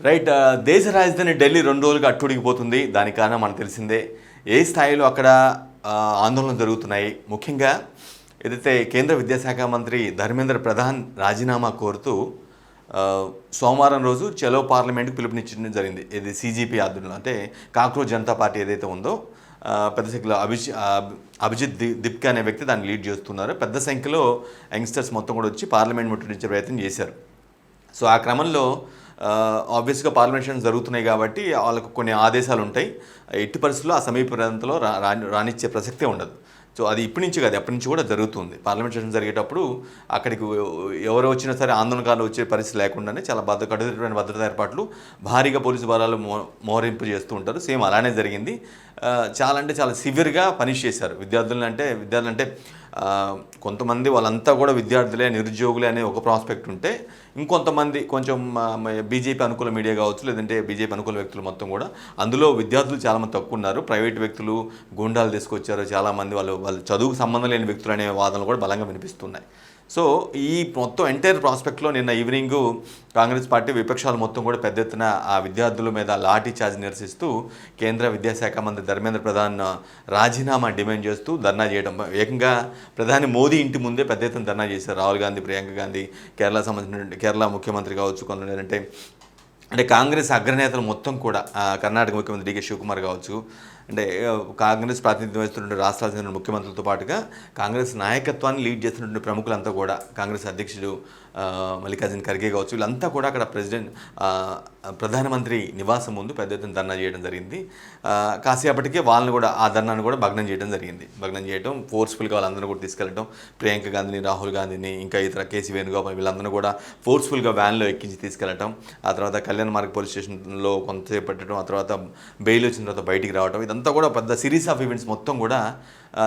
Right. దేశ రాజధాని ఢిల్లీ 2 రోజులుగా అట్టుడికిపోతుంది. దానికి కారణం మనకు తెలిసిందే. ఏ స్థాయిలో అక్కడ ఆందోళనలు జరుగుతున్నాయి. ముఖ్యంగా ఏదైతే కేంద్ర విద్యాశాఖ మంత్రి ధర్మేంద్ర ప్రధాన్ రాజీనామా కోరుతూ సోమవారం రోజు చలో పార్లమెంట్కి పిలుపునిచ్చడం జరిగింది. ఇది సీజీపీ ఆధ్వర్యంలో, అంటే కాక్రోచ్ జనతా పార్టీ ఏదైతే ఉందో పెద్ద సంఖ్యలో అభిజిత్ దిప్కా అనే వ్యక్తి దాన్ని లీడ్ చేస్తున్నారు. పెద్ద సంఖ్యలో యంగ్స్టర్స్ మొత్తం కూడా వచ్చి పార్లమెంట్ ముట్టడించే ప్రయత్నం చేశారు. సో ఆ క్రమంలో ఆబ్వియస్గా పార్లమెంటేషన్ జరుగుతున్నాయి కాబట్టి వాళ్ళకు కొన్ని ఆదేశాలు ఉంటాయి. ఎట్టి పరిస్థితుల్లో ఆ సమీప ప్రాంతంలో రానిచ్చే ప్రసక్తే ఉండదు. సో అది ఇప్పటి నుంచి కాదు, ఎప్పటి నుంచి కూడా జరుగుతుంది. పార్లమెంటేషన్ జరిగేటప్పుడు అక్కడికి ఎవరు వచ్చినా సరే ఆందోళనకారులు వచ్చే పరిస్థితి లేకుండానే చాలా కఠినమైన భద్రతా ఏర్పాట్లు, భారీగా పోలీసు బలాలు మోహరింపు చేస్తూ ఉంటారు. సేమ్ అలానే జరిగింది. చాలా అంటే చాలా సివియర్గా పనిష్ చేశారు విద్యార్థులు. అంటే కొంతమంది వాళ్ళంతా కూడా విద్యార్థులే, నిరుద్యోగులే అనే ఒక ప్రాస్పెక్ట్ ఉంటే, ఇంకొంతమంది కొంచెం బీజేపీ అనుకూల మీడియా కావచ్చు, లేదంటే బీజేపీ అనుకూల వ్యక్తులు మొత్తం కూడా, అందులో విద్యార్థులు చాలామంది తక్కువ ఉన్నారు. ప్రైవేట్ వ్యక్తులు గూండాలు తీసుకొచ్చారు చాలామంది, వాళ్ళు చదువుకు సంబంధం లేని వ్యక్తులు అనే వాదనలు కూడా బలంగా వినిపిస్తున్నాయి. సో ఈ మొత్తం ఎంటైర్ ప్రాస్పెక్ట్లో నిన్న ఈవినింగ్ కాంగ్రెస్ పార్టీ విపక్షాలు మొత్తం కూడా పెద్ద ఎత్తున ఆ విద్యార్థుల మీద లాఠీ చార్జ్ నిరసిస్తూ కేంద్ర విద్యాశాఖ మంత్రి ధర్మేంద్ర ప్రధాన్ రాజీనామా డిమాండ్ చేస్తూ ధర్నా చేయడం, ఏకంగా ప్రధాని మోదీ ఇంటి ముందే పెద్ద ఎత్తున ధర్నా చేశారు. రాహుల్ గాంధీ, ప్రియాంక గాంధీ, కేరళ ముఖ్యమంత్రి కావచ్చు, కొందరు అంటే కాంగ్రెస్ అగ్రనేతలు మొత్తం కూడా, కర్ణాటక ముఖ్యమంత్రి డీకే శివకుమార్ కావచ్చు, అంటే కాంగ్రెస్ ప్రాతినిధ్యం వహిస్తున్న రాష్ట్రాలకు చెందిన ముఖ్యమంత్రులతో పాటుగా కాంగ్రెస్ నాయకత్వాన్ని లీడ్ చేస్తున్నటువంటి ప్రముఖులంతా కూడా, కాంగ్రెస్ అధ్యక్షుడు మల్లికార్జున ఖర్గే కావచ్చు, వీళ్ళంతా కూడా అక్కడ ప్రధానమంత్రి నివాసం ముందు పెద్ద ఎత్తున ధర్నా చేయడం జరిగింది. కాసేపటికే వాళ్ళని కూడా, ఆ ధర్నాను కూడా భగ్నం చేయడం, ఫోర్స్ఫుల్గా వాళ్ళందరూ కూడా తీసుకెళ్ళడం, ప్రియాంక గాంధీని, రాహుల్ గాంధీని, ఇంకా ఇతర కేసీ వేణుగోపాల్ వీళ్ళందరూ కూడా ఫోర్స్ఫుల్గా వ్యాన్లో ఎక్కించి తీసుకెళ్ళటం, ఆ తర్వాత కళ్యాణ్ మార్గ్ పోలీస్ స్టేషన్లో కొంతసేపు పెట్టడం, ఆ తర్వాత బెయిల్ వచ్చిన తర్వాత బయటికి రావడం, ఇదంతా కూడా పెద్ద సిరీస్ ఆఫ్ ఈవెంట్స్ మొత్తం కూడా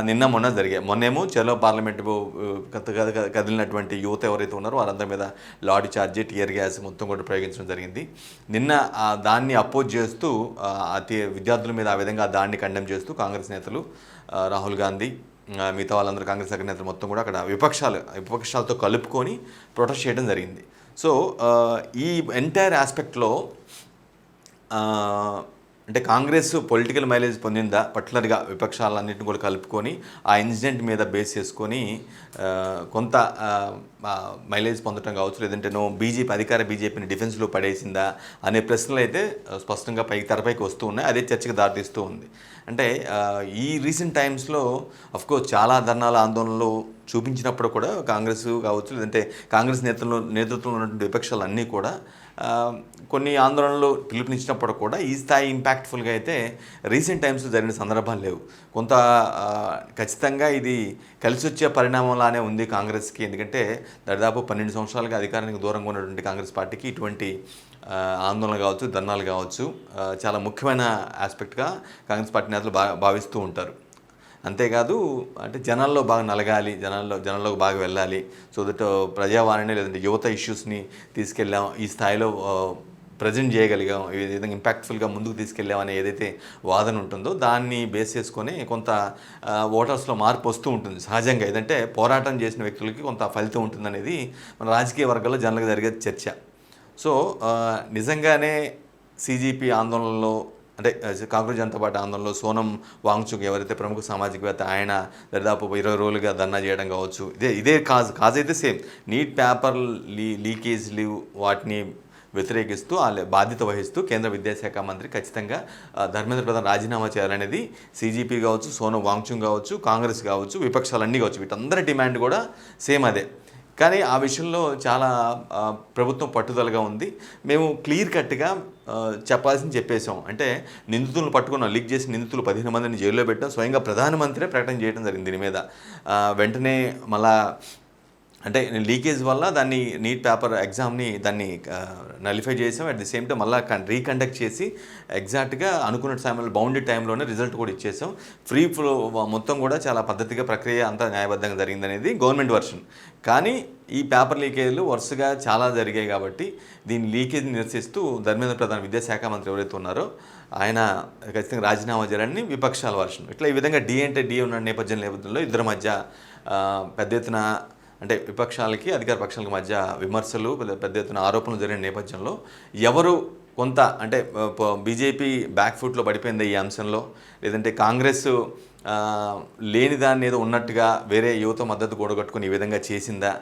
నిన్న మొన్న జరిగాయి. మొన్నేమో చలో పార్లమెంట్ కదిలినటువంటి యువత ఎవరైతే ఉన్నారో వారందరి మీద లాఠీ చార్జ్, టియర్ గ్యాస్ మొత్తం కూడా ప్రయోగించడం జరిగింది. నిన్న దాన్ని అపోజ్ చేస్తూ, విద్యార్థుల మీద ఆ విధంగా దాన్ని కండెమ్ చేస్తూ కాంగ్రెస్ నేతలు, రాహుల్ గాంధీ, మిగతా వాళ్ళందరూ కాంగ్రెస్ అగ్రనేతలు మొత్తం కూడా అక్కడ విపక్షాలతో కలుపుకొని ప్రొటెస్ట్ చేయడం జరిగింది. సో ఈ ఎంటైర్ ఆస్పెక్ట్లో అంటే కాంగ్రెస్ పొలిటికల్ మైలేజ్ పొందిందా, పర్టికులర్గా విపక్షాలన్నింటిని కూడా కలుపుకొని ఆ ఇన్సిడెంట్ మీద బేస్ చేసుకొని కొంత మైలేజ్ పొందడం కావచ్చు, లేదంటే అధికార బీజేపీని డిఫెన్స్లో పడేసిందా అనే ప్రశ్నలు అయితే స్పష్టంగా తెరపైకి వస్తూ ఉన్నాయి. అదే చర్చకు దారితీస్తూ ఉంది. అంటే ఈ రీసెంట్ టైమ్స్లో అఫ్కోర్స్ చాలా ధర్నాల ఆందోళనలు చూపించినప్పుడు కూడా కాంగ్రెస్ కావచ్చు, లేదంటే కాంగ్రెస్ నేతృత్వంలో ఉన్నటువంటి విపక్షాలు అన్నీ కూడా కొన్ని ఆందోళనలు పిలుపునిచ్చినప్పుడు కూడా ఈ స్థాయి ఇంపాక్ట్ఫుల్గా అయితే రీసెంట్ టైమ్స్లో జరిగిన సందర్భాలు లేవు. కొంత ఖచ్చితంగా ఇది కలిసి వచ్చే పరిణామంలానే ఉంది కాంగ్రెస్కి. ఎందుకంటే దాదాపు 12 సంవత్సరాలుగా అధికారానికి దూరంగా ఉన్నటువంటి కాంగ్రెస్ పార్టీకి ఇటువంటి ఆందోళనలు కావచ్చు, ధర్నాలు కావచ్చు చాలా ముఖ్యమైన ఆస్పెక్ట్గా కాంగ్రెస్ పార్టీ నేతలు భావిస్తూ ఉంటారు. అంతేకాదు, అంటే జనాల్లో బాగా నలగాలి, జనాల్లోకి బాగా వెళ్ళాలి, సో దట్ ప్రజావాణిని లేదంటే యువత ఇష్యూస్ని తీసుకెళ్ళాం, ఈ స్థాయిలో ప్రజెంట్ చేయగలిగాం, ఈ విధంగా ఇంపాక్ట్ఫుల్గా ముందుకు తీసుకెళ్ళామనే ఏదైతే వాదన ఉంటుందో దాన్ని బేస్ చేసుకొని కొంత ఓటర్స్లో మార్పు వస్తూ ఉంటుంది సహజంగా. ఏదంటే పోరాటం చేసిన వ్యక్తులకి కొంత ఫలితం ఉంటుందనేది మన రాజకీయ వర్గాల్లో జనరల్గా జరిగే చర్చ. సో నిజంగానే సీజీపీ ఆందోళనలో, అంటే కాంగ్రెస్ జనతా పార్టీ ఆందోళనలో సోనం వాంగ్చుక్ ఎవరైతే ప్రముఖ సామాజికవేత్త, ఆయన దాదాపు 20 రోజులుగా ధర్నా చేయడం కావచ్చు, ఇదే కాజ్ అయితే సేమ్ నీట్ పేపర్ లీకేజ్లు వాటిని వ్యతిరేకిస్తూ బాధ్యత వహిస్తూ కేంద్ర విద్యాశాఖ మంత్రి ఖచ్చితంగా ధర్మేంద్ర ప్రధాన్ రాజీనామా చేయాలనేది సీజీపీ కావచ్చు, సోనం వాంగ్చుక్ కావచ్చు, కాంగ్రెస్ కావచ్చు, విపక్షాలన్నీ కావచ్చు, వీటందరి డిమాండ్ కూడా సేమ్ అదే. కానీ ఆ విషయంలో చాలా ప్రభుత్వం పట్టుదలగా ఉంది. మేము క్లియర్ కట్గా చెప్పాల్సింది చెప్పేసాం. అంటే నిందితులను పట్టుకున్నాం, లీక్ చేసిన నిందితులు 15 మందిని జైల్లో పెట్టాం, స్వయంగా ప్రధానమంత్రి ప్రకటన చేయడం జరిగింది దీని మీద. వెంటనే మళ్ళా అంటే లీకేజ్ వల్ల దాన్ని నీట్ పేపర్ ఎగ్జామ్ని దాన్ని నలిఫై చేసాం. అట్ ది సేమ్ టైం మళ్ళీ రీకండక్ట్ చేసి ఎగ్జాక్ట్గా అనుకున్న సమయంలో బౌండెడ్ టైంలోనే రిజల్ట్ కూడా ఇచ్చేసాం. ఫ్రీ ఫ్లో మొత్తం కూడా చాలా పద్ధతిగా ప్రక్రియ అంతా న్యాయబద్ధంగా జరిగిందనేది గవర్నమెంట్ వర్షన్. కానీ ఈ పేపర్ లీకేజ్లు వరుసగా చాలా జరిగాయి కాబట్టి దీని లీకేజ్ నిరసిస్తూ ధర్మేంద్ర ప్రధాన్ విద్యాశాఖ మంత్రి ఎవరైతే ఉన్నారో ఆయన ఖచ్చితంగా రాజీనామా చేయాలని విపక్షాల వర్షన్. ఇట్లా ఈ విధంగా డి అంటే డి ఉన్న నేపథ్యంలో ఇద్దరి మధ్య పెద్ద ఎత్తున, అంటే విపక్షాలకి అధికార పక్షాలకి మధ్య విమర్శలు, పెద్ద ఎత్తున ఆరోపణలు జరిగిన నేపథ్యంలో ఎవరు కొంత అంటే బీజేపీ బ్యాక్ ఫుట్లో పడిపోయింది ఈ అంశంలో, లేదంటే కాంగ్రెస్ లేని దాన్ని ఏదో ఉన్నట్టుగా వేరే యువత మద్దతు కూడగట్టుకుని ఈ విధంగా చేసిందా?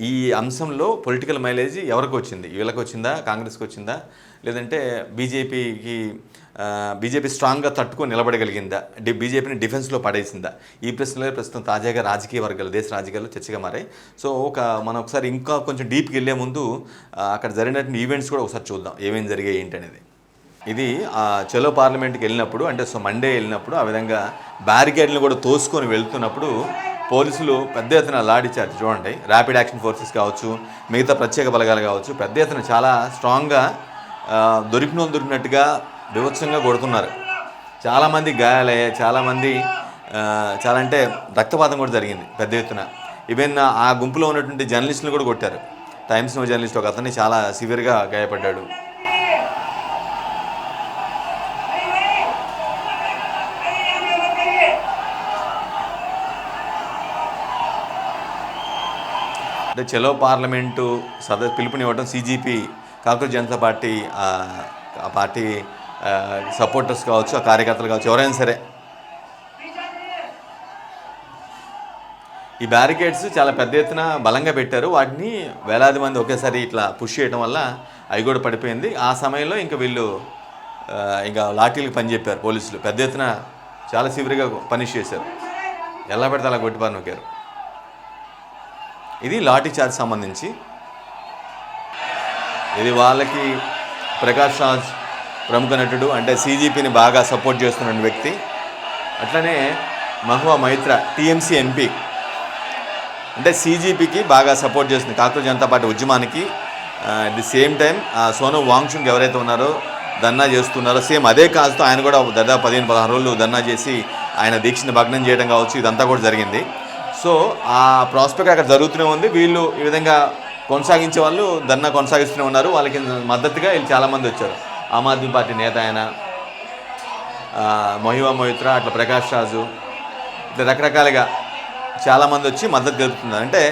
ఈ అంశంలో పొలిటికల్ మైలేజ్ ఎవరికి వచ్చింది? వీళ్ళకి వచ్చిందా, కాంగ్రెస్కి వచ్చిందా, లేదంటే బీజేపీ స్ట్రాంగ్గా తట్టుకొని నిలబడగలిగిందా, బీజేపీని డిఫెన్స్లో పడేసిందా? ఈ ప్రశ్నలే ప్రస్తుతం తాజాగా రాజకీయ వర్గాలు, దేశ రాజకీయాల్లో చర్చగా మారాయి. సో మనం ఒకసారి ఇంకా కొంచెం డీప్కి వెళ్ళే ముందు అక్కడ జరిగినటువంటి ఈవెంట్స్ కూడా ఒకసారి చూద్దాం, ఏమేమి జరిగాయి ఏంటనేది. ఇది చలో పార్లమెంట్కి వెళ్ళినప్పుడు, అంటే మండే వెళ్ళినప్పుడు ఆ విధంగా బ్యారికేడ్లు కూడా తోసుకొని వెళ్తున్నప్పుడు పోలీసులు పెద్ద ఎత్తున లాఠీచార్జ్ చూడండి. ర్యాపిడ్ యాక్షన్ ఫోర్సెస్ కావచ్చు, మిగతా ప్రత్యేక బలగాలు కావచ్చు, పెద్ద ఎత్తున చాలా స్ట్రాంగ్గా దొరికినట్టుగా బీభత్సంగా కొడుతున్నారు. చాలామంది గాయాలయ్యాయి, చాలామంది చాలా అంటే రక్తపాతం కూడా జరిగింది పెద్ద ఎత్తున. ఈవెన్ ఆ గుంపులో ఉన్నటువంటి జర్నలిస్టులు కూడా కొట్టారు. టైమ్స్ నో జర్నలిస్ట్ ఒక అతన్ని చాలా సివియర్గా గాయపడ్డాడు. అంటే చలో పార్లమెంటు పిలుపునివ్వడం CGP, కాంగ్రెస్ జనతా పార్టీ ఆ పార్టీ సపోర్టర్స్ కావచ్చు, ఆ కార్యకర్తలు కావచ్చు, ఎవరైనా సరే ఈ బ్యారికేడ్స్ చాలా పెద్ద ఎత్తున బలంగా పెట్టారు. వాటిని వేలాది మంది ఒకేసారి ఇట్లా పుష్ చేయడం వల్ల అవి కూడా పడిపోయింది. ఆ సమయంలో ఇంకా వీళ్ళు ఇంకా లాఠీలకు పని చెప్పారు పోలీసులు. పెద్ద ఎత్తున చాలా సివియర్గా పనిష్ చేశారు. ఎలా పెడితే అలా కొట్టిపారు నొక్కారు. ఇది లాఠీ చార్జ్ సంబంధించి. ఇది వాళ్ళకి ప్రకాష్ రాజ్ ప్రముఖ నటుడు, అంటే CGPని బాగా సపోర్ట్ చేస్తున్న వ్యక్తి. అట్లనే మహువా మైత్ర TMC MP, అంటే CGPకి బాగా సపోర్ట్ చేస్తుంది, కాంగ్రెస్ జనతా పార్టీ ఉద్యమానికి. At the same time Sonam Wangchuk ఎవరైతే ఉన్నారో ధర్నా చేస్తున్నారో, సేమ్ అదే కాజుతో ఆయన కూడా దాదాపు 15-16 రోజులు ధర్నా చేసి ఆయన దీక్షని భగ్నం చేయడం కావచ్చు, ఇదంతా కూడా జరిగింది. సో ఆ ప్రాస్పెక్ట్ అక్కడ జరుగుతూనే ఉంది. వీళ్ళు ఈ విధంగా కొనసాగించే వాళ్ళు ధర్నా కొనసాగిస్తూనే ఉన్నారు. వాళ్ళకి మద్దతుగా వీళ్ళు చాలామంది వచ్చారు. ఆమ్ ఆద్మీ పార్టీ నేత ఆయన, మహువా మొయిత్రా, అట్లా ప్రకాష్ రాజు, ఇట్లా రకరకాలుగా చాలామంది వచ్చి మద్దతు తెలుపుతున్నారు. అంటే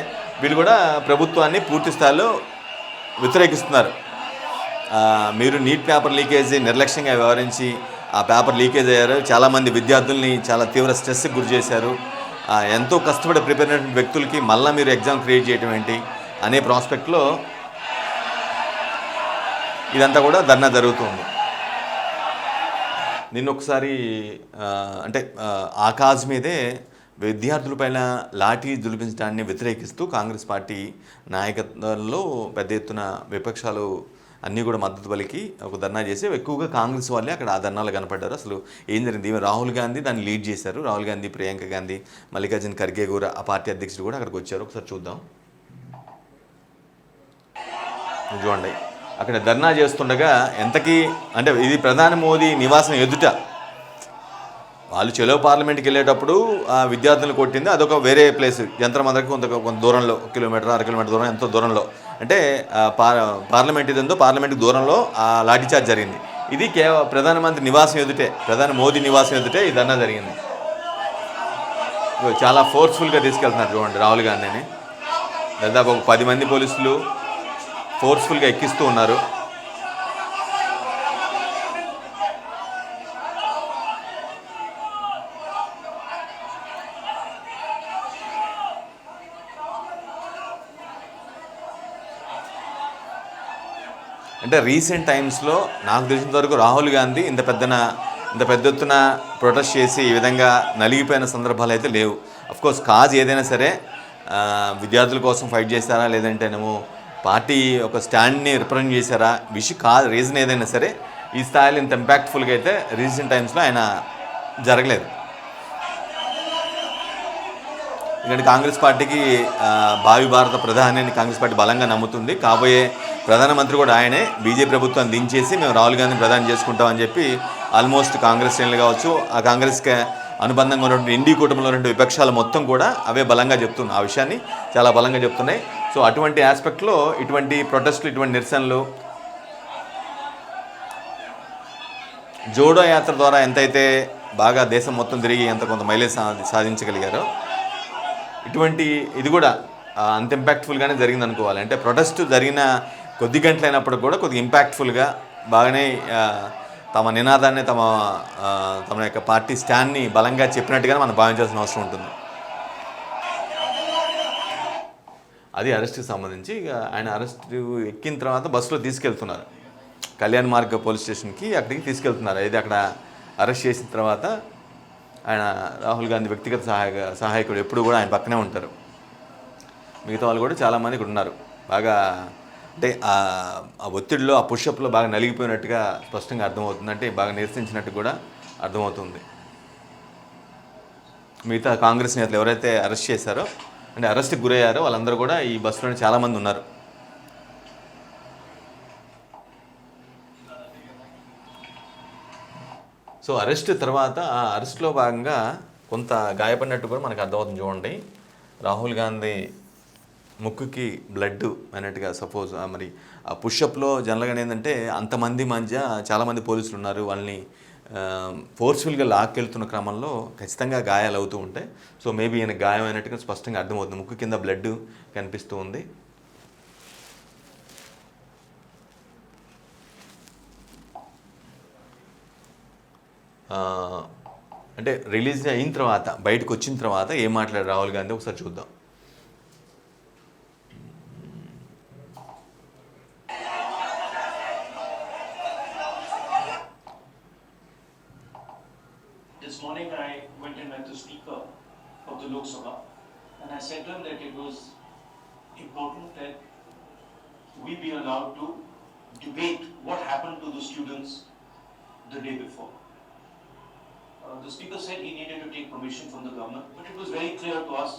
వీళ్ళు కూడా ప్రభుత్వాన్ని పూర్తి స్థాయిలో వ్యతిరేకిస్తున్నారు. మీరు నీట్ పేపర్ లీకేజీ నిర్లక్ష్యంగా వ్యవహరించి ఆ పేపర్ లీకేజ్ అయ్యారు, చాలామంది విద్యార్థుల్ని చాలా తీవ్ర స్ట్రెస్కి గురి చేశారు, ఎంతో కష్టపడి ప్రిపేర్ అయిన వ్యక్తులకి మళ్ళీ మీరు ఎగ్జామ్ క్రియేట్ చేయడం ఏంటి అనే ప్రాస్పెక్ట్లో ఇదంతా కూడా ధర్నా జరుగుతుంది. నిన్న ఒకసారి అంటే ఆకాజ్ మీదే విద్యార్థులపైన లాఠీ దులిపించడాన్ని వ్యతిరేకిస్తూ కాంగ్రెస్ పార్టీ నాయకత్వంలో పెద్ద ఎత్తున విపక్షాలు అన్నీ కూడా మద్దతు పలికి ఒక ధర్నా చేసి, ఎక్కువగా కాంగ్రెస్ వాళ్ళే అక్కడ ఆ ధర్నాలు కనపడ్డారు. అసలు ఏం జరిగింది? రాహుల్ గాంధీ దాన్ని లీడ్ చేశారు. రాహుల్ గాంధీ, ప్రియాంక గాంధీ, మల్లికార్జున్ ఖర్గే కూడా, ఆ పార్టీ అధ్యక్షుడు కూడా అక్కడికి వచ్చారు. ఒకసారి చూద్దాం. చూడండి, అక్కడ ధర్నా చేస్తుండగా ఎంతకీ అంటే ఇది ప్రధాని మోదీ నివాసం ఎదుట. వాళ్ళు చలో పార్లమెంట్కి వెళ్ళేటప్పుడు ఆ విద్యార్థులను కొట్టింది అదొక వేరే ప్లేస్, జంతర్ మంతర్కి కొంత దూరంలో, 1 కిలోమీటర్ 1/2 కిలోమీటర్ దూరం, ఎంతో దూరంలో. అంటే పార్లమెంట్ ఇది ఉందో పార్లమెంట్కి దూరంలో ఆ లాఠీచార్జ్ జరిగింది. ఇది కేవలం ప్రధానమంత్రి నివాసం ఎదుటే, ప్రధాని మోదీ నివాసం ఎదుటే ఈ ధర్నా జరిగింది. చాలా ఫోర్స్ఫుల్గా తీసుకెళ్తున్నారు చూడండి రాహుల్ గాంధీని. దాదాపు ఒక 10 మంది పోలీసులు ఫోర్స్ఫుల్గా ఎక్కిస్తూ ఉన్నారు. అంటే రీసెంట్ టైమ్స్లో నాకు తెలిసినంత వరకు రాహుల్ గాంధీ ఇంత పెద్ద ఎత్తున ప్రొటెస్ట్ చేసి ఈ విధంగా నలిగిపోయిన సందర్భాలు అయితే లేవు. అఫ్కోర్స్ కాజ్ ఏదైనా సరే విద్యార్థుల కోసం ఫైట్ చేశారా, లేదంటేనేమో పార్టీ ఒక స్టాండ్ని రిప్రజెంట్ చేశారా, రీజన్ ఏదైనా సరే ఈ స్థాయిలో ఇంత ఇంపాక్ట్ఫుల్గా అయితే రీసెంట్ టైమ్స్లో ఆయన జరగలేదు. ఎందుకంటే కాంగ్రెస్ పార్టీకి భావి భారత ప్రధాని అని కాంగ్రెస్ పార్టీ బలంగా నమ్ముతుంది. కాబోయే ప్రధానమంత్రి కూడా ఆయనే. బీజేపీ ప్రభుత్వాన్ని దించేసి మేము రాహుల్ గాంధీని ప్రధాని చేసుకుంటామని చెప్పి ఆల్మోస్ట్ కాంగ్రెస్ శ్రేణులు కావచ్చు, ఆ కాంగ్రెస్కి అనుబంధంగా ఉన్నటువంటి ఇండి కుటుంబంలో ఉన్న విపక్షాలు మొత్తం కూడా అవే బలంగా చెప్తున్నాయి, ఆ విషయాన్ని చాలా బలంగా చెప్తున్నాయి. సో అటువంటి ఆస్పెక్ట్లో ఇటువంటి ప్రొటెస్టులు, ఇటువంటి నిరసనలు, జోడో యాత్ర ద్వారా ఎంతైతే బాగా దేశం మొత్తం తిరిగి కొంత మైలేజ్ సాధించగలిగారో, ఇది కూడా అంత ఇంపాక్ట్ఫుల్గానే జరిగింది అనుకోవాలి. అంటే ప్రొటెస్ట్ జరిగిన కొద్ది గంటలైనప్పుడు కూడా కొద్దిగా ఇంపాక్ట్ఫుల్గా బాగానే తమ నినాదాన్ని తమ యొక్క పార్టీ స్టాండ్ని బలంగా చెప్పినట్టుగా మనం భావించాల్సిన అవసరం ఉంటుంది. అది అరెస్ట్కి సంబంధించి ఇక ఆయన అరెస్ట్ ఎక్కిన తర్వాత బస్సులో తీసుకెళ్తున్నారు, కళ్యాణ్ మార్గ్ పోలీస్ స్టేషన్కి అక్కడికి తీసుకెళ్తున్నారు. అయితే అక్కడ అరెస్ట్ చేసిన తర్వాత ఆయన రాహుల్ గాంధీ వ్యక్తిగత సహాయకుడు ఎప్పుడు కూడా ఆయన పక్కనే ఉంటారు. మిగతా వాళ్ళు కూడా చాలామంది ఇక్కడ ఉన్నారు. బాగా అంటే ఆ ఒత్తిడిలో ఆ పుషప్లో బాగా నలిగిపోయినట్టుగా స్పష్టంగా అర్థమవుతుంది, అంటే బాగా నిరసించినట్టు కూడా అర్థమవుతుంది. మిగతా కాంగ్రెస్ నేతలు ఎవరైతే అరెస్ట్ చేశారో అంటే అరెస్ట్కి గురయ్యారో వాళ్ళందరూ కూడా ఈ బస్సులోనే చాలామంది ఉన్నారు. సో అరెస్ట్ తర్వాత ఆ అరెస్ట్లో భాగంగా కొంత గాయపడినట్టు కూడా మనకు అర్థమవుతుంది. చూడండి, రాహుల్ గాంధీ ముక్కుకి బ్లడ్ అన్నట్టుగా సపోజ్ మరి ఆ పుషప్లో జనరల్గా ఏంటంటే అంతమంది మధ్య చాలామంది పోలీసులు ఉన్నారు, వాళ్ళని ఫోర్స్ఫుల్గా లాక్కెళ్తున్న క్రమంలో ఖచ్చితంగా గాయాలు అవుతూ ఉంటాయి. సో మేబీ ఈయన గాయం అయినట్టుగా స్పష్టంగా అర్థమవుతుంది, ముక్కు కింద బ్లడ్ కనిపిస్తూ ఉంది. అంటే రిలీజ్ అయిన తర్వాత బయటకు వచ్చిన తర్వాత ఏం మాట్లాడారు రాహుల్ గాంధీ ఒకసారి చూద్దాం. This morning I went and met the Speaker of the Lok Sabha and I said to him that it was important that we be allowed to debate what happened to the students the day before. The Speaker said he needed to take permission from the government, but it was very clear to us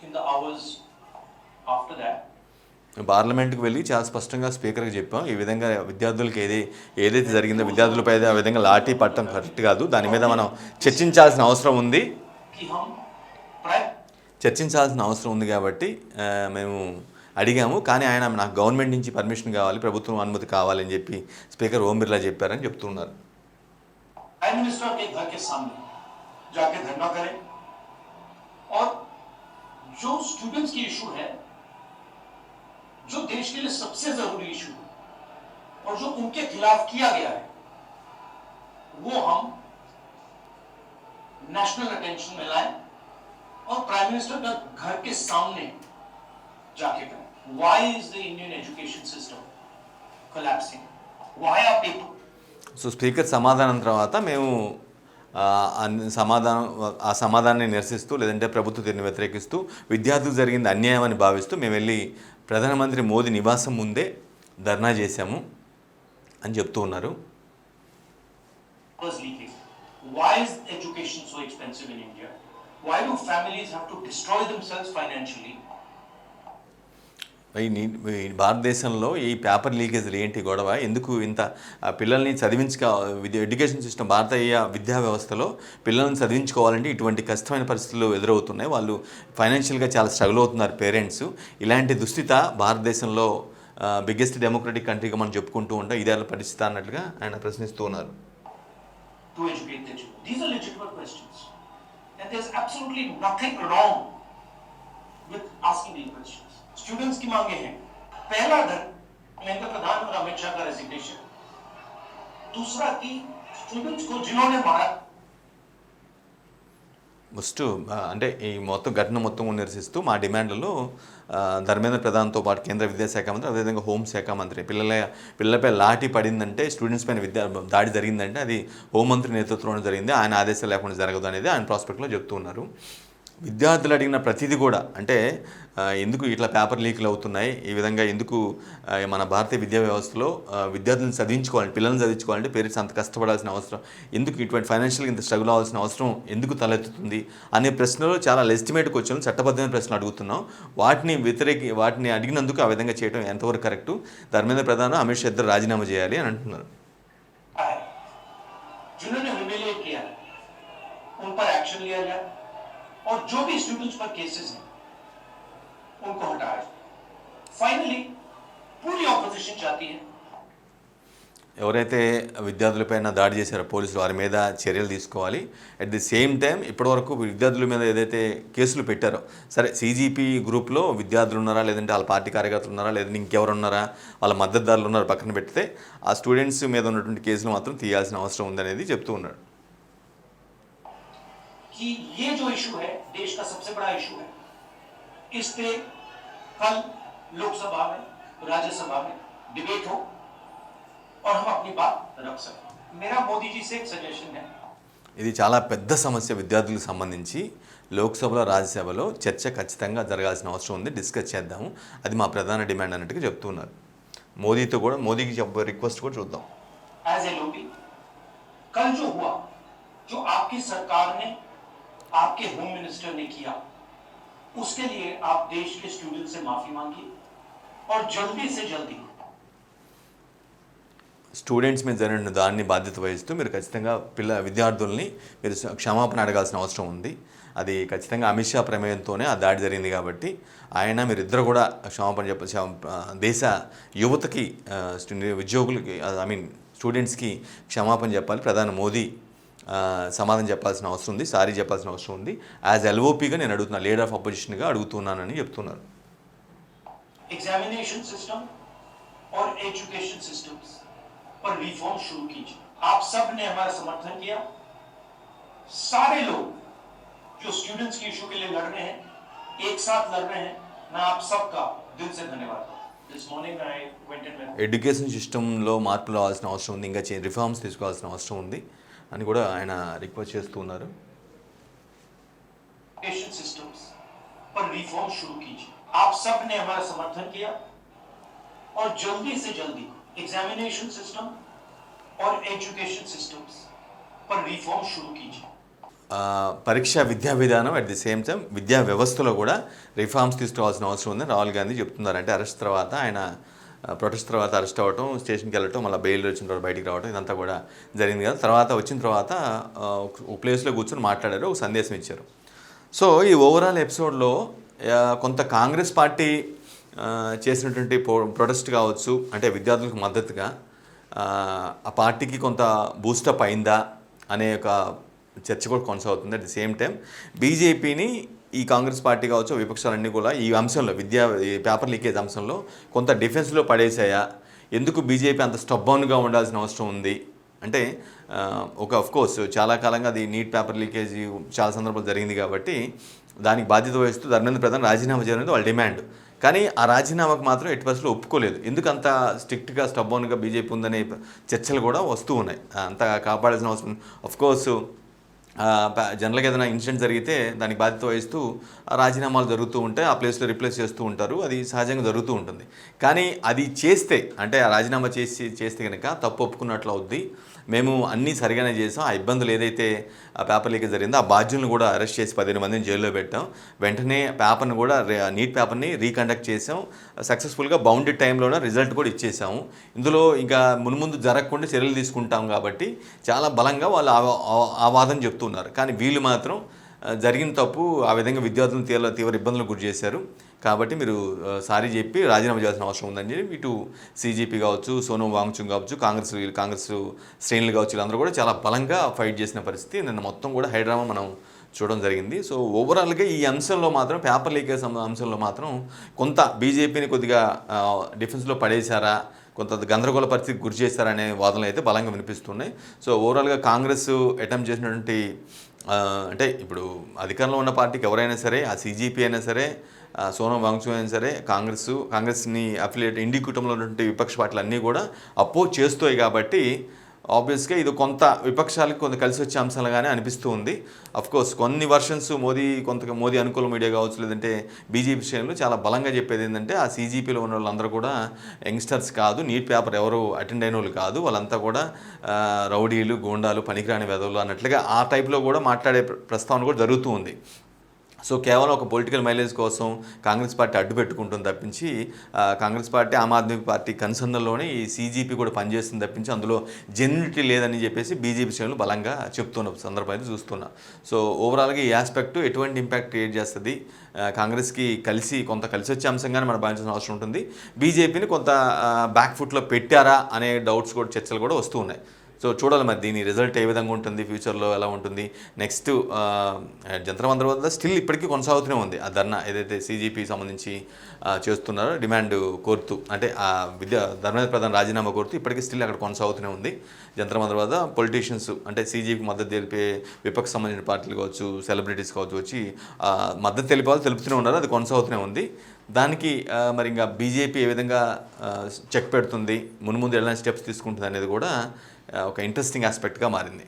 in the hours after that. పార్లమెంట్కి వెళ్ళి చాలా స్పష్టంగా స్పీకర్కి చెప్పాం, ఈ విధంగా విద్యార్థులకి ఏదైతే జరిగిందో విద్యార్థులపై ఆ విధంగా లాఠీ పట్టడం కరెక్ట్ కాదు, దాని మీద మనం చర్చించాల్సిన అవసరం ఉంది కాబట్టి మేము అడిగాము. కానీ ఆయన నాకు గవర్నమెంట్ నుంచి పర్మిషన్ కావాలి, ప్రభుత్వం అనుమతి కావాలని చెప్పి స్పీకర్ ఓం బిర్లా చెప్పారని చెప్తున్నారు. प्राइम मिनिस्टर के घर के सामने जाके धरना करें और जो स्टूडेंट्स की इशू है, जो देश के लिए सबसे जरूरी इशू है और जो उनके खिलाफ किया गया है, वो हम नेशनल अटेंशन में लाएं और प्राइम मिनिस्टर का घर के सामने जाके करें. Why is the Indian education system collapsing? Why are people? So speaker సమాధానం తర్వాత మేము ఆ సమాధానాన్ని నిరసిస్తూ లేదంటే ప్రభుత్వ తీరుని వ్యతిరేకిస్తూ విద్యార్థులకు జరిగింది అన్యాయం అని భావిస్తూ మేము వెళ్ళి ప్రధానమంత్రి మోదీ నివాసం ముందే ధర్నా చేశాము అని చెప్తూ ఉన్నారు. Why is education so expensive in India? Why do families have to destroy themselves financially? భారతదేశంలో ఈ పేపర్ లీకేజ్లు ఏంటి గొడవ, ఎందుకు ఇంత పిల్లల్ని ఎడ్యుకేషన్ సిస్టమ్ భారతీయ విద్యా వ్యవస్థలో పిల్లల్ని చదివించుకోవాలంటే ఇటువంటి కష్టమైన పరిస్థితులు ఎదురవుతున్నాయి, వాళ్ళు ఫైనాన్షియల్గా చాలా స్ట్రగుల్ అవుతున్నారు పేరెంట్స్. ఇలాంటి దుస్థిత భారతదేశంలో బిగ్గెస్ట్ డెమోక్రటిక్ కంట్రీగా మనం చెప్పుకుంటూ ఉంటాం, ఇదే పరిస్థితి అన్నట్లుగా ఆయన ప్రశ్నిస్తూ ఉన్నారు. स्टूडेंट्स की मांगे हैं, पहला धर्मेंद्र प्रधान और अमित शाह का रेजिग्नेशन, दूसरा कि स्टूडेंट्स को जिन्होंने मारा ఫస్ట్ అంటే ఈ మొత్తం ఘటన మొత్తం నిరసిస్తూ మా డిమాండ్లలో ధర్మేంద్ర ప్రధాన్తో పాటు కేంద్ర విద్యాశాఖ మంత్రి అదేవిధంగా హోంశాఖ మంత్రి పిల్లలపై లాఠీ పడిందంటే స్టూడెంట్స్ పైన దాడి జరిగిందంటే అది హోంమంత్రి నేతృత్వంలో జరిగింది, ఆయన ఆదేశాలు లేకుండా జరగదు అనేది ఆయన ప్రాస్పెక్ట్లో చెప్తూ ఉన్నారు. విద్యార్థులు అడిగిన ప్రతిదీ కూడా అంటే ఎందుకు ఇట్లా పేపర్ లీకులు అవుతున్నాయి, ఈ విధంగా ఎందుకు మన భారతీయ విద్యా వ్యవస్థలో విద్యార్థులను చదివించుకోవాలి, పిల్లల్ని చదివించుకోవాలంటే పేరెంట్స్ అంత కష్టపడాల్సిన అవసరం ఎందుకు, ఇటువంటి ఫైనాన్షియల్గా ఇంత స్ట్రగుల్ అవ్వాల్సిన అవసరం ఎందుకు తలెత్తుతుంది అనే ప్రశ్నలు చాలా లెజిటిమేట్ క్వశ్చన్లు, చట్టబద్ధమైన ప్రశ్నలు అడుగుతున్నాం. వాటిని అడిగినందుకు ఆ విధంగా చేయడం ఎంతవరకు కరెక్టు, ధర్మేంద్ర ప్రధాన్ అమిత్ షా ఇద్దరు రాజీనామా చేయాలి అని అంటున్నారు. और जो भी स्टूडेंट्स पर केसेस हैं उनको हटाया. फाइनली पूरी ऑपोजिशन चाहती है ఎవరైతే విద్యార్థులపైన దాడి చేశారో పోలీసులు వారి మీద చర్యలు తీసుకోవాలి. అట్ ది సేమ్ టైం ఇప్పటివరకు విద్యార్థుల మీద ఏదైతే కేసులు పెట్టారో, సరే సీజీపీ గ్రూప్లో విద్యార్థులు ఉన్నారా, లేదంటే వాళ్ళ పార్టీ కార్యకర్తలు ఉన్నారా, లేదంటే ఇంకెవరు ఉన్నారా, వాళ్ళ మద్దతుదారులు ఉన్నారా పక్కన పెడితే ఆ స్టూడెంట్స్ మీద ఉన్నటువంటి కేసులు మాత్రం తీయాల్సిన అవసరం ఉందనేది చెప్తూ ఉన్నాడు. कि ये जो इशू है देश का सबसे बड़ा इशू है, इस पे कल लोकसभा में राज्यसभा में डिबेट हो और हम अपनी बात रख सकें. मेरा मोदी जी से एक सजेशन है. ఇది చాలా పెద్ద సమస్య విద్యార్థులకు సంబంధించి. లోక్సభలో రాజ్యసభలో చర్చ ఖచ్చితంగా జరగాల్సిన అవసరం ఉంది, డిస్కస్ చేద్దాము, అది మా ప్రధాన డిమాండ్ అన్నట్టుగా చెప్తున్నారు. మోదీతో కూడా మోదీకి రిక్వెస్ట్ కూడా చూద్దాం. एज एलओपी कल जो हुआ, जो आपकी सरकार ने आपके होम मिनिस्टर ने किया, उसके लिए आप देश के स्टूडेंट से माफी मांगिए और जल्दी से जल्दी స్టూడెంట్స్ మీద జరిగిన దాన్ని బాధ్యత వహిస్తూ మీరు ఖచ్చితంగా విద్యార్థుల్ని మీరు క్షమాపణ అడగాల్సిన అవసరం ఉంది. అది ఖచ్చితంగా అమిత్ షా ప్రమేయంతోనే ఆ దాడి జరిగింది కాబట్టి ఆయన మీరిద్దరు కూడా క్షమాపణ దేశ యువతకి ఉద్యోగులకి స్టూడెంట్స్కి క్షమాపణ చెప్పాలి. ప్రధాని మోదీ సమాధానం చెప్పాల్సిన అవసరం ఉంది, సారీ చెప్పాల్సిన అవసరం ఉంది. యాజ్ ఎల్ఓపీగా నేను అడుగుతున్నా, లీడర్ ఆఫ్ అపోజిషన్గా అడుగుతున్నానని చెప్తున్నారు. एग्जामिनेशन सिस्टम और एजुकेशन सिस्टम्स पर रिफॉर्म शुरू कीजिए. आप सब ने हमारा समर्थन किया. सारे लोग जो स्टूडेंट्स की इशू के लिए लड़ रहे हैं, एक साथ लड़ रहे हैं, मैं आप सबका दिल से धन्यवाद करता हूं. This morning I went and met. Education సిస్టంలో మార్పులు రావాల్సిన అవసరం ఉంది, ఇంకా రిఫార్మ్స్ తీసుకోవాల్సిన అవసరం ఉంది అని కూడా ఆయన రిక్వెస్ట్ చేస్తూ ఉన్నారు. एजुकेशन सिस्टम्स पर रिफॉर्म शुरू कीजिए. आप सब ने हमारा समर्थन किया और जल्दी से जल्दी एग्जामिनेशन सिस्टम और एजुकेशन सिस्टम्स पर रिफॉर्म शुरू कीजिए. పరీక్ష విద్యా విధానం అట్ ది సేమ్ టైం విద్యా వ్యవస్థలో కూడా రిఫార్మ్స్ తీసుకోవాల్సిన అవసరం ఉందని రాహుల్ గాంధీ చెప్తున్నారు. అంటే అరెస్ట్ తర్వాత ఆయన ప్రొటెస్ట్ తర్వాత అరెస్ట్ అవ్వటం, స్టేషన్కి వెళ్ళటం, మళ్ళీ బెయిల్ వచ్చిన తర్వాత బయటికి రావడం, ఇదంతా కూడా జరిగింది కదా. తర్వాత వచ్చిన తర్వాత ఒక ప్లేస్లో కూర్చొని మాట్లాడారు, ఒక సందేశం ఇచ్చారు. సో ఈ ఓవరాల్ ఎపిసోడ్లో కొంత కాంగ్రెస్ పార్టీ చేసినటువంటి ప్రొటెస్ట్ కావచ్చు, అంటే విద్యార్థులకు మద్దతుగా ఆ పార్టీకి కొంత బూస్టప్ అయిందా అనే ఒక చర్చ కూడా కొనసాగుతుంది. అట్ ది సేమ్ టైం బీజేపీని ఈ కాంగ్రెస్ పార్టీ కావచ్చు, విపక్షాలన్నీ కూడా ఈ అంశంలో ఈ పేపర్ లీకేజ్ అంశంలో కొంత డిఫెన్స్లో పడేసాయా, ఎందుకు బీజేపీ అంత స్టబ్బర్న్గా ఉండాల్సిన అవసరం ఉంది అంటే కోర్స్ చాలా కాలంగా అది నీట్ పేపర్ లీకేజ్ చాలా సందర్భాలు జరిగింది కాబట్టి దానికి బాధ్యత వహిస్తూ ధర్మేంద్ర ప్రధాన్ రాజీనామా చేయాలనేది వాళ్ళ డిమాండ్. కానీ ఆ రాజీనామాకు మాత్రం ఎట్టి పరిస్థితుల్లో ఒప్పుకోలేదు. ఎందుకు అంత స్ట్రిక్ట్గా స్టబ్బర్న్గా బీజేపీ ఉందనే చర్చలు కూడా వస్తూ ఉన్నాయి. అంత కాపాడాల్సిన అవసరం కోర్స్ జనరల్గా ఏదైనా ఇన్సిడెంట్ జరిగితే దానికి బాధ్యత వహిస్తూ రాజీనామాలు జరుగుతూ ఉంటాయి, ఆ ప్లేస్లో రిప్లేస్ చేస్తూ ఉంటారు, అది సహజంగా జరుగుతూ ఉంటుంది. కానీ అది చేస్తే అంటే ఆ రాజీనామా చేస్తే కనుక తప్పు ఒప్పుకున్నట్లు అవుద్ది. మేము అన్నీ సరిగానే చేసాం, ఆ ఇబ్బందులు ఏదైతే ఆ పేపర్ లీకేజ్ జరిగిందో ఆ బాధ్యులను కూడా అరెస్ట్ చేసి 15 మందిని జైల్లో పెట్టాం, వెంటనే పేపర్ని కూడా నీట్ పేపర్ని రీకండక్ట్ చేసాం, సక్సెస్ఫుల్గా బౌండెడ్ టైంలోనే రిజల్ట్ కూడా ఇచ్చేసాము, ఇందులో ఇంకా మున్ముందు జరగకుండా చర్యలు తీసుకుంటాం కాబట్టి చాలా బలంగా వాళ్ళు ఆ వాదన చెప్తున్నారు. కానీ వీళ్ళు మాత్రం జరిగిన తప్పు ఆ విధంగా విద్యార్థులను తీవ్ర ఇబ్బందులకు గురి చేశారు కాబట్టి మీరు సారీ చెప్పి రాజీనామా చేయాల్సిన అవసరం ఉందని చెప్పి ఇటు సీజీపీ కావచ్చు, సోనం వాంగ్చుక్ కావచ్చు, కాంగ్రెస్ శ్రేణులు కావచ్చు, వీళ్ళందరూ కూడా చాలా బలంగా ఫైట్ చేసిన పరిస్థితి నిన్న మొత్తం కూడా హైడ్రామా మనం చూడడం జరిగింది. సో ఓవరాల్గా ఈ అంశంలో మాత్రం పేపర్ లీకేజ్ అంశంలో మాత్రం కొంత బీజేపీని కొద్దిగా డిఫెన్స్లో పడేశారా, కొంత గందరగోళ పరిస్థితికి గురి చేశారనే వాదనలు అయితే బలంగా వినిపిస్తున్నాయి. సో ఓవరాల్గా కాంగ్రెస్ అటెంప్ట్ చేసినటువంటి అంటే ఇప్పుడు అధికారంలో ఉన్న పార్టీకి ఎవరైనా సరే, ఆ సీజీపీ అయినా సరే, సోనం వాంగ్చుక్ అయినా సరే, కాంగ్రెస్ని అఫిలియేట్ ఇండి కుటుంబంలో ఉన్నటువంటి విపక్ష పార్టీలు అన్నీ కూడా అపోజ్ చేస్తాయి కాబట్టి ఆబ్వియస్గా ఇది కొంత విపక్షాలకు కొంత కలిసి వచ్చే అంశాలుగానే అనిపిస్తూ ఉంది. కోర్స్ కొన్ని వర్షన్స్ మోదీ అనుకూల మీడియా కావచ్చు, లేదంటే బీజేపీ శ్రేణులు చాలా బలంగా చెప్పేది ఏంటంటే ఆ సీజీపీలో ఉన్న వాళ్ళందరూ కూడా యంగ్స్టర్స్ కాదు, నీట్ పేపర్ ఎవరు అటెండ్ అయిన వాళ్ళు కాదు, వాళ్ళంతా కూడా రౌడీలు, గూండాలు, పనికిరాని వెధవులు అన్నట్లుగా ఆ టైప్లో కూడా మాట్లాడే ప్రస్తావన కూడా జరుగుతూ ఉంది. సో కేవలం ఒక పొలిటికల్ మైలేజ్ కోసం కాంగ్రెస్ పార్టీ అడ్డు పెట్టుకుంటుంది తప్పించి కాంగ్రెస్ పార్టీ ఆమ్ ఆద్మీ పార్టీ కన్సర్న్లోనే ఈ సీజీపీ కూడా పనిచేస్తుంది తప్పించి అందులో జెన్యునిటీ లేదని చెప్పేసి బీజేపీ శ్రేణులు బలంగా చెప్తున్న సందర్భం అయితే చూస్తున్నా. సో ఓవరాల్గా ఈ ఆస్పెక్ట్ ఎటువంటి ఇంపాక్ట్ క్రియేట్ చేస్తుంది, కాంగ్రెస్కి కొంత కలిసి వచ్చే అంశంగానే మనం భావించాల్సిన అవసరం ఉంటుంది. బీజేపీని కొంత బ్యాక్ ఫుట్లో పెట్టారా అనే డౌట్స్ కూడా చర్చలు కూడా వస్తూ ఉన్నాయి. సో చూడాలి మరి దీని రిజల్ట్ ఏ విధంగా ఉంటుంది, ఫ్యూచర్లో ఎలా ఉంటుంది. నెక్స్ట్ జంతర్ మంతర్ వద్ద స్టిల్ ఇప్పటికీ కొనసాగుతూనే ఉంది ఆ ధర్నా, ఏదైతే సీజీపీ సంబంధించి చేస్తున్నారో డిమాండ్ కోరుతూ, అంటే ధర్మేంద్ర ప్రధాన్ రాజీనామా కోరుతూ ఇప్పటికీ స్టిల్ అక్కడ కొనసాగుతూనే ఉంది. జంతర్ మంతర్ వద్ద పొలిటీషియన్స్ అంటే సీజీపీ మద్దతు తెలిపే విపక్ష సంబంధించిన పార్టీలు కావచ్చు, సెలబ్రిటీస్ కావచ్చు వచ్చి మద్దతు తెలుపుతూనే ఉన్నారు, అది కొనసాగుతూనే ఉంది. దానికి మరి ఇంకా బీజేపీ ఏ విధంగా చెక్ పెడుతుంది, మున్ముందు ఎలాంటి స్టెప్స్ తీసుకుంటుంది అనేది కూడా ఒక ఇంట్రెస్టింగ్ ఆస్పెక్ట్గా మారింది.